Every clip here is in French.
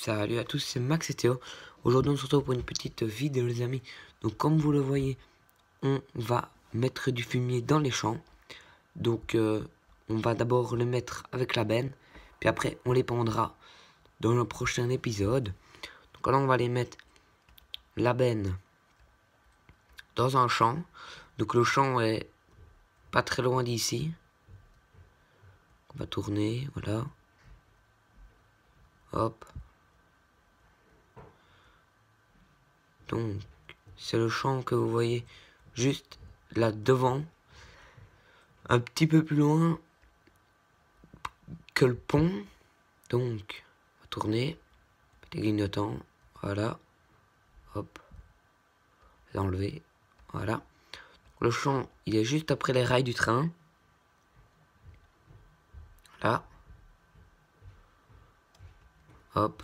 Salut à tous, c'est Max et Théo. Aujourd'hui on se retrouve pour une petite vidéo les amis. Donc comme vous le voyez, on va mettre du fumier dans les champs. Donc on va d'abord le mettre avec la benne. Puis après on les pendra dans le prochain épisode. Donc là on va les mettre la benne dans un champ. Donc le champ est pas très loin d'ici. On va tourner, voilà. Hop. Donc, c'est le champ que vous voyez juste là devant. Un petit peu plus loin que le pont. Donc, on va tourner. Petit clignotant. Voilà. Hop. Enlever. Voilà. Le champ, il est juste après les rails du train. Là. Hop.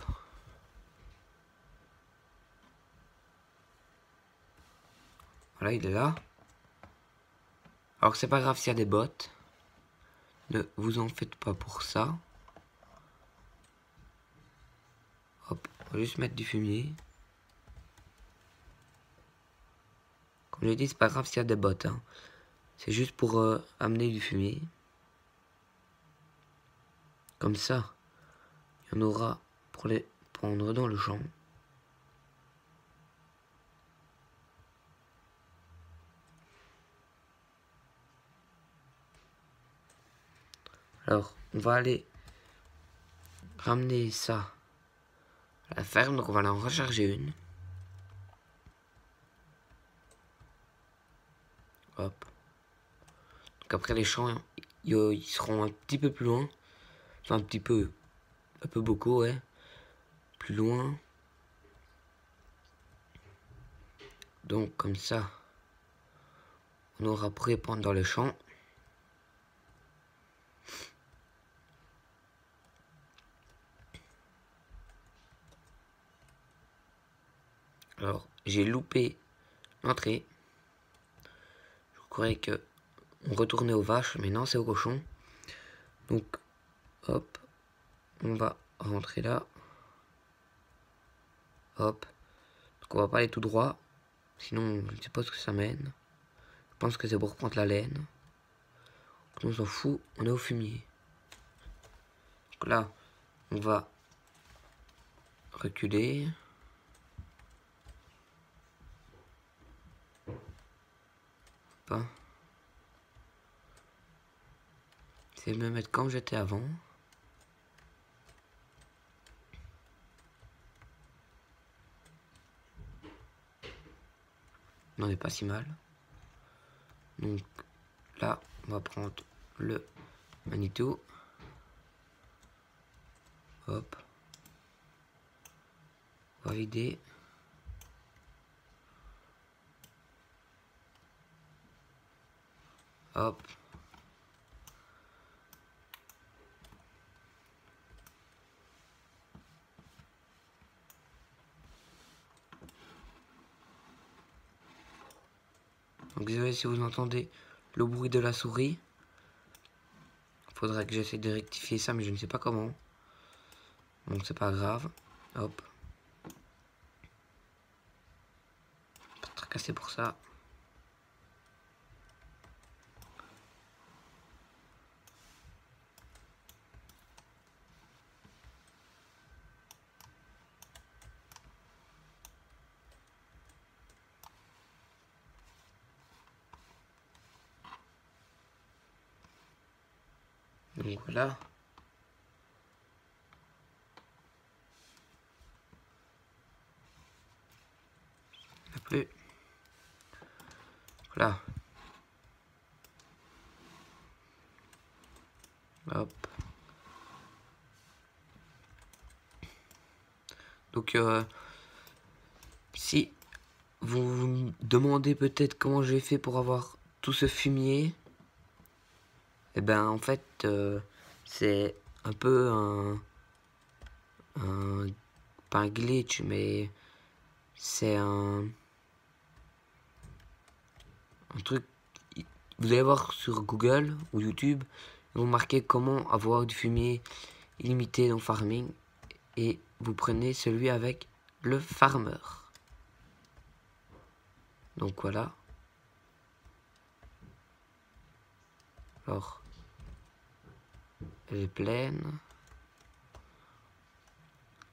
Voilà, il est là. Alors c'est pas grave s'il y a des bottes. Ne vous en faites pas pour ça. Hop, on va juste mettre du fumier. Comme je l'ai dit, c'est pas grave s'il y a des bottes. Hein. C'est juste pour amener du fumier. Comme ça, il y en aura pour les prendre dans le champ. Alors, on va aller ramener ça à la ferme, donc on va en recharger une. Hop. Donc après les champs, ils seront un petit peu plus loin. Enfin un peu beaucoup, ouais. Plus loin. Donc comme ça, on aura pour répandre dans les champs. Alors, j'ai loupé l'entrée. Je croyais que on retournait aux vaches, mais non, c'est aux cochons. Donc, hop, on va rentrer là. Hop. Donc on va pas aller tout droit. Sinon, je ne sais pas ce que ça mène. Je pense que c'est pour prendre la laine. Donc, on s'en fout, on est au fumier. Donc là, on va reculer. Pas. C'est de me mettre comme j'étais avant. On n'en est pas si mal. Donc là, on va prendre le Manitou. Hop. On va vider. Hop. Donc désolé si vous entendez le bruit de la souris. Faudrait que j'essaie de rectifier ça, mais je ne sais pas comment. Donc c'est pas grave. Hop. Pas très cassé pour ça. Donc voilà. Il n'y a plus. Voilà. Hop. Donc si vous vous demandez peut-être comment j'ai fait pour avoir tout ce fumier, et ben en fait c'est un peu pas un glitch, mais c'est un truc. Vous allez voir sur Google ou YouTube, ils vont marquer comment avoir du fumier illimité dans Farming, et vous prenez celui avec le farmer. Donc voilà. Alors, elle est pleine,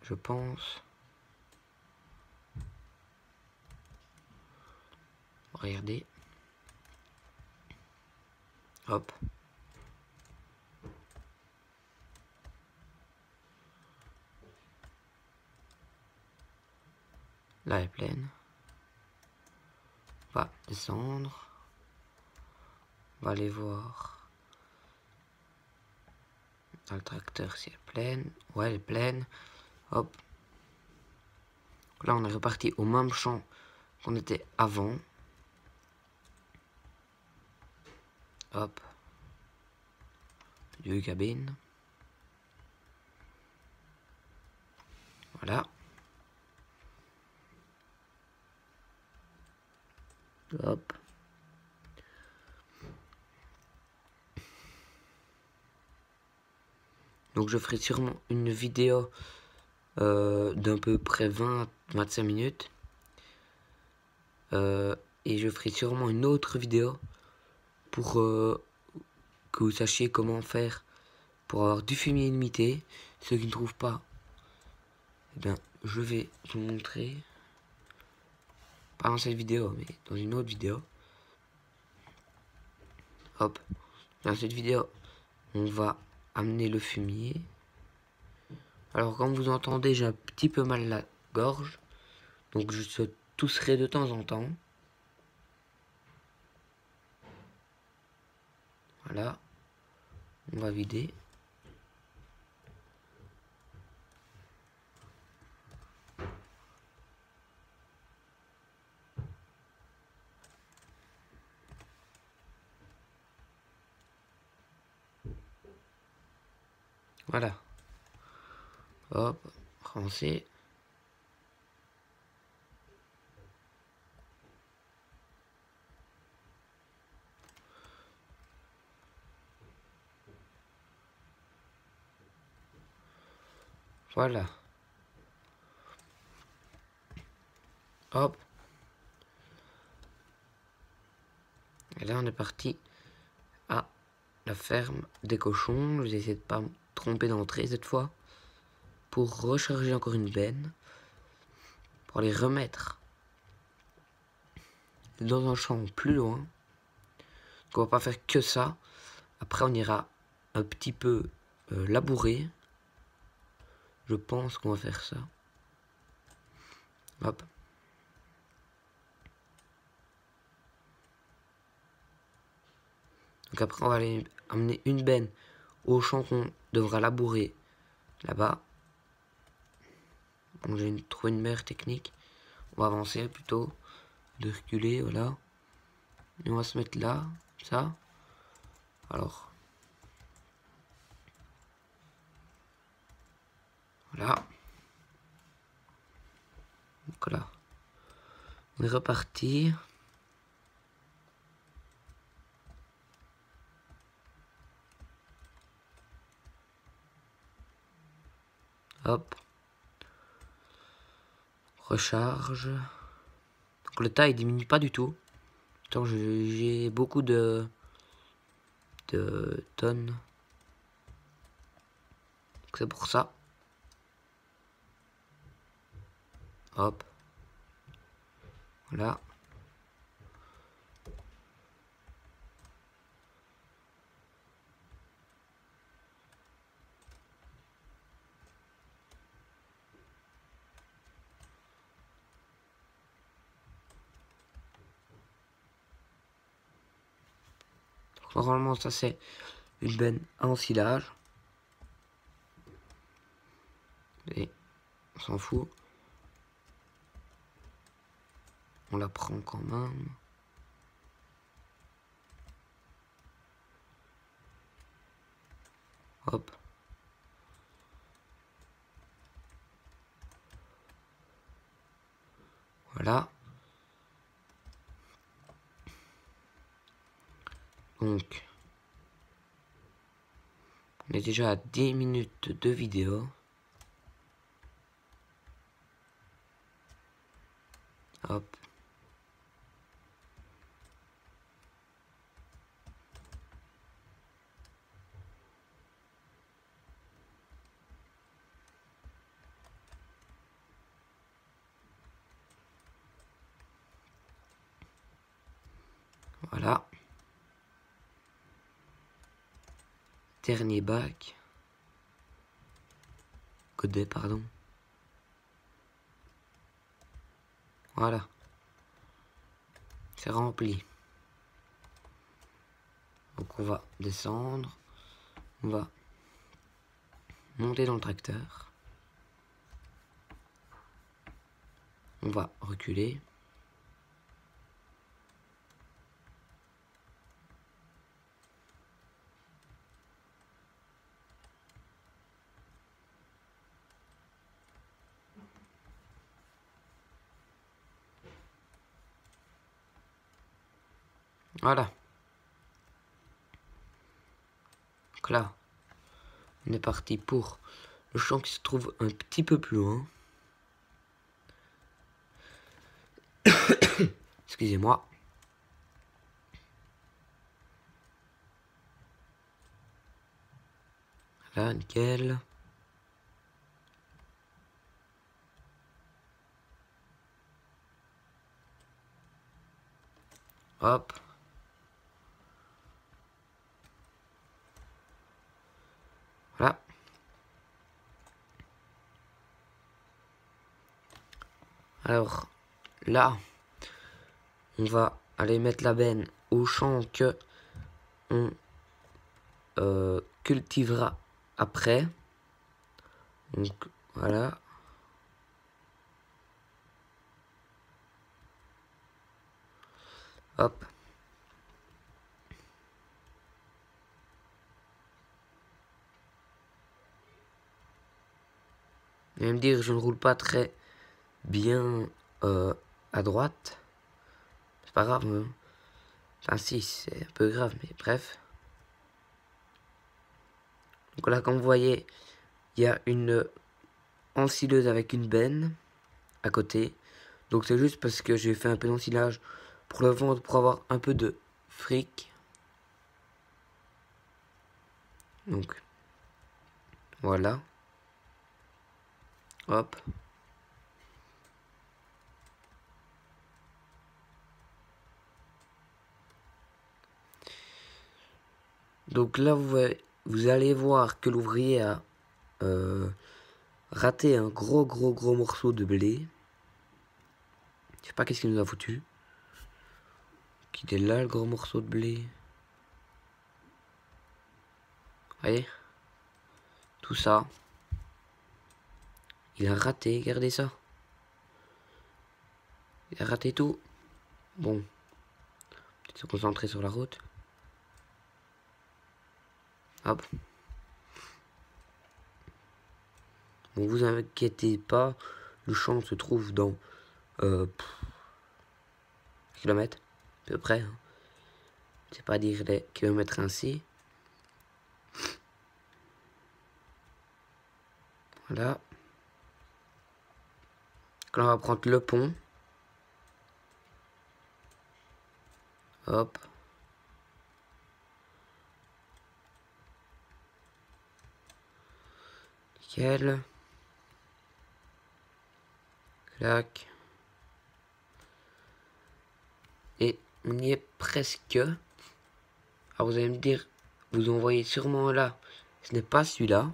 je pense. Regardez. Hop. Là, elle est pleine. On va descendre. On va aller voir. Dans le tracteur, si elle est pleine. Ouais, elle est pleine. Hop. Là, on est reparti au même champ qu'on était avant. Hop. Deux cabines. Voilà. Hop. Donc je ferai sûrement une vidéo d'à peu près 20-25 minutes. Et je ferai sûrement une autre vidéo pour que vous sachiez comment faire pour avoir du fumier limité. Ceux qui ne trouvent pas, eh bien, je vais vous montrer. Pas dans cette vidéo, mais dans une autre vidéo. Hop. Dans cette vidéo, on va amener le fumier. Alors, comme vous entendez, j'ai un petit peu mal la gorge. Donc, je tousserai de temps en temps. Voilà. On va vider. Voilà. Hop. Français. Voilà. Hop. Et là, on est parti à la ferme des cochons. Je vais essayer de pas me tromper d'entrée cette fois. Pour recharger encore une benne. Pour les remettre dans un champ plus loin. On va pas faire que ça. Après, on ira un petit peu labourer. Je pense qu'on va faire ça. Hop. Donc après, on va aller amener une benne au champ qu'on devra labourer là-bas. Bon, j'ai trouvé une meilleure technique. On va avancer plutôt. De reculer, voilà. Et on va se mettre là, ça. Alors. Voilà. Donc là. On est reparti. Hop. Recharge. Donc le tas il diminue pas du tout. Tant j'ai beaucoup de tonnes. C'est pour ça. Hop. Voilà. Normalement, ça c'est une benne à ensilage. Et on s'en fout. On la prend quand même. Hop. Voilà. Donc, on est déjà à 10 minutes de vidéo. Hop. Voilà. Dernier bac. Godet, pardon. Voilà. C'est rempli. Donc on va descendre. On va monter dans le tracteur. On va reculer. Voilà. Donc là, on est parti pour le champ qui se trouve un petit peu plus loin. Excusez-moi. Là, nickel. Hop. Voilà. Alors, là, on va aller mettre la benne au champ que on cultivera après. Donc, voilà. Hop. Vous allez me dire, je ne roule pas très bien à droite. C'est pas grave. Hein. Enfin, si, c'est un peu grave, mais bref. Donc là, comme vous voyez, il y a une ensileuse avec une benne à côté. Donc c'est juste parce que j'ai fait un peu d'ensilage pour le vendre, pour avoir un peu de fric. Donc, voilà. Hop. Donc là, vous allez voir que l'ouvrier a raté un gros morceau de blé. Je sais pas qu'est-ce qu'il nous a foutu. Qu'il est là, le gros morceau de blé. Vous voyez? Tout ça. Il a raté, regardez ça. Il a raté tout. Bon. Peut-être se concentrer sur la route. Hop. Bon, vous inquiétez pas. Le champ se trouve dans kilomètres, à peu près. Hein. C'est pas dire les kilomètres ainsi. Voilà. Là, on va prendre le pont. Hop. Nickel. Clac. Et on y est presque. Alors vous allez me dire, vous en voyez sûrement là. Ce n'est pas celui-là.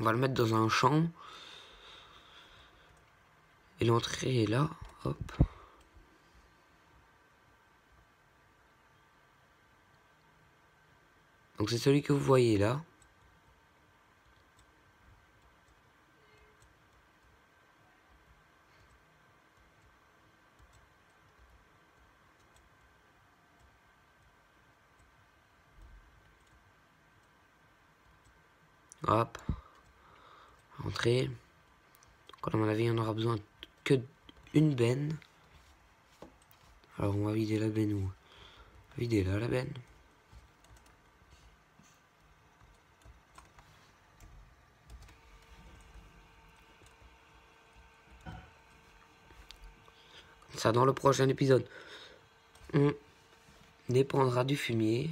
On va le mettre dans un champ. Et l'entrée est là. Hop. Donc c'est celui que vous voyez là. Hop. Entrée. Donc à mon avis, on aura besoin que d'une benne. Alors on va vider la benne où? Vider là la benne. ça dans le prochain épisode. On dépendra du fumier.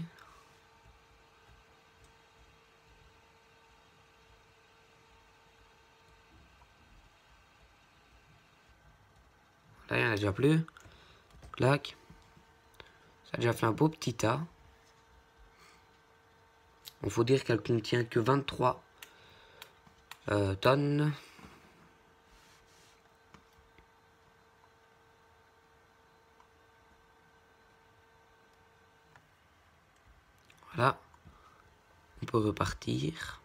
Là, il n'y en a déjà plus. Clac. Ça a déjà fait un beau petit tas. Il faut dire qu'elle contient que 23 tonnes. Voilà. On peut repartir.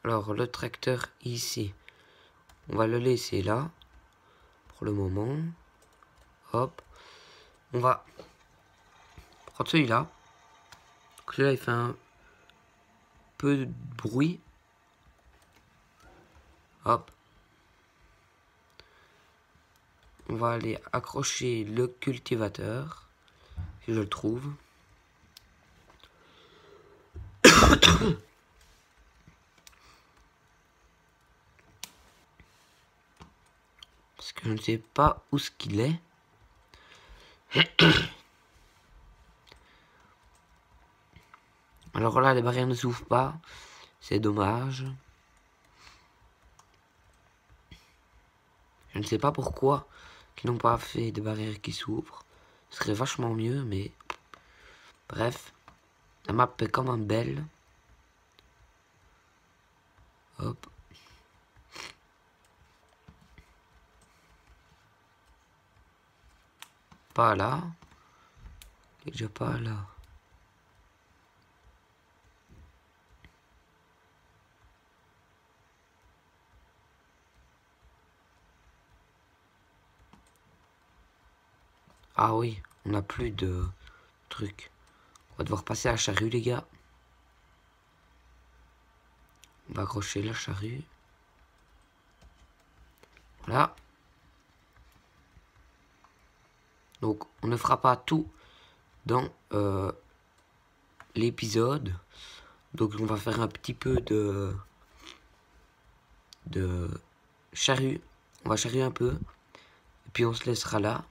Alors, le tracteur ici, on va le laisser là, pour le moment. Hop. On va prendre celui-là. Celui-là, il fait un peu de bruit. Hop. On va aller accrocher le cultivateur, si je le trouve. Parce que je ne sais pas où ce qu'il est. Alors là, les barrières ne s'ouvrent pas. C'est dommage. Je ne sais pas pourquoi ils n'ont pas fait des barrières qui s'ouvrent. Ce serait vachement mieux, mais... Bref. La map est quand même belle. Hop. Pas là. Il est déjà pas là. Ah oui, on n'a plus de trucs. On va devoir passer à la charrue, les gars. On va accrocher la charrue. Voilà. Donc, on ne fera pas tout dans l'épisode. Donc, on va faire un petit peu de charrue. On va charruer un peu. Et puis, on se laissera là.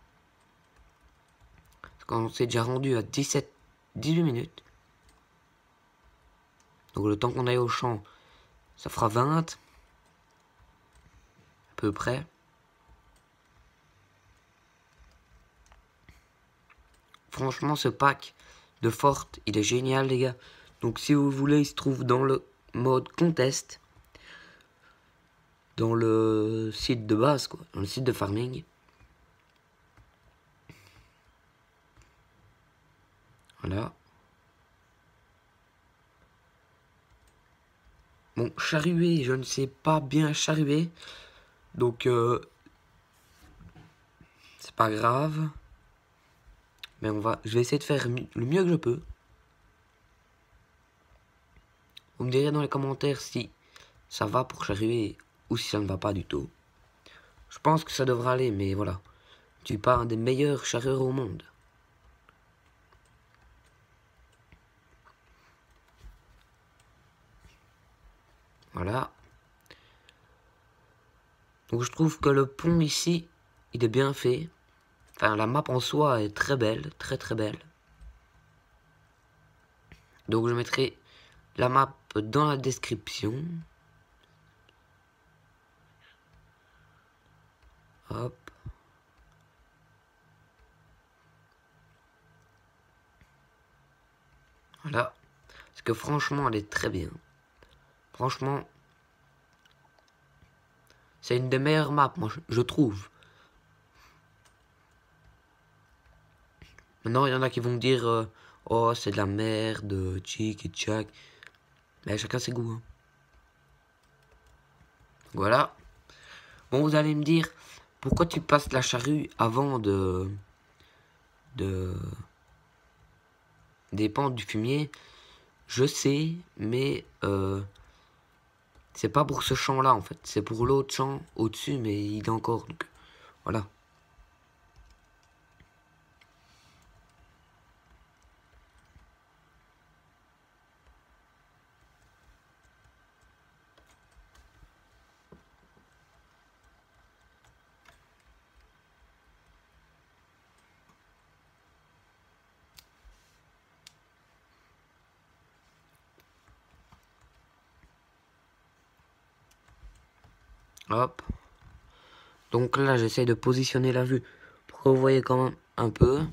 Parce qu'on s'est déjà rendu à 18 minutes. Donc, le temps qu'on aille au champ, ça fera 20. À peu près. Franchement, ce pack de Forte, il est génial, les gars. Donc, si vous voulez, il se trouve dans le mode contest. Dans le site de base, quoi. Dans le site de farming. Voilà. Bon, charruer, je ne sais pas bien charruer. Donc, c'est pas grave. Mais je vais essayer de faire le mieux que je peux. Vous me direz dans les commentaires si ça va pour charruer ou si ça ne va pas du tout. Je pense que ça devra aller, mais voilà. Je suis pas un des meilleurs charreurs au monde. Voilà. Donc je trouve que le pont ici, il est bien fait. Enfin, la map en soi est très belle, très très belle. Donc je mettrai la map dans la description. Hop. Voilà. Parce que franchement, elle est très bien. Franchement, c'est une des meilleures maps, moi, je trouve. Maintenant, il y en a qui vont me dire oh, c'est de la merde, tchic et tchac. Mais chacun ses goûts. Hein. Voilà. Bon, vous allez me dire, pourquoi tu passes la charrue avant de dépendre du fumier? Je sais, mais c'est pas pour ce champ-là, en fait. C'est pour l'autre champ au-dessus, mais il est encore... Donc, voilà. Hop. Donc là, j'essaie de positionner la vue pour que vous voyez quand même un peu.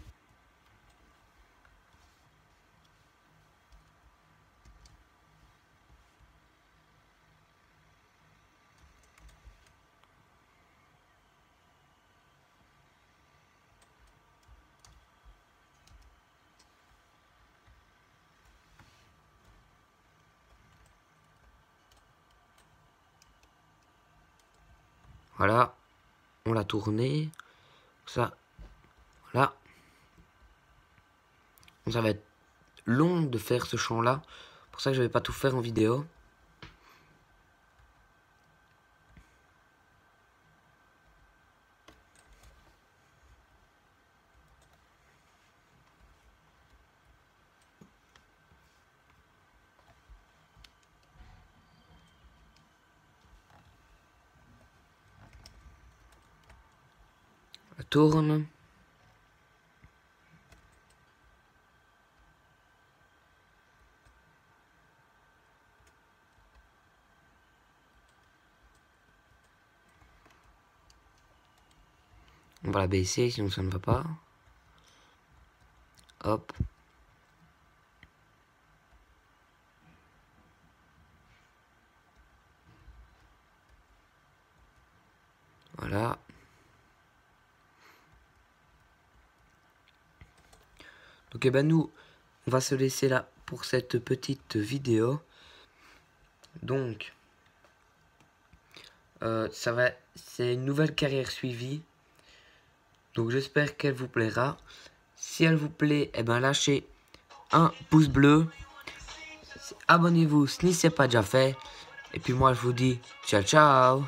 Voilà. On l'a tourné. Ça. Voilà. Ça va être long de faire ce champ-là. C'est pour ça que je vais pas tout faire en vidéo. Je tourne. On va la baisser, sinon ça ne va pas. Hop. Voilà. Donc, eh ben, nous, on va se laisser là pour cette petite vidéo. Donc, c'est une nouvelle carrière suivie. Donc, j'espère qu'elle vous plaira. Si elle vous plaît, eh ben, lâchez un pouce bleu. Abonnez-vous si ce n'est pas déjà fait. Et puis moi, je vous dis ciao, ciao.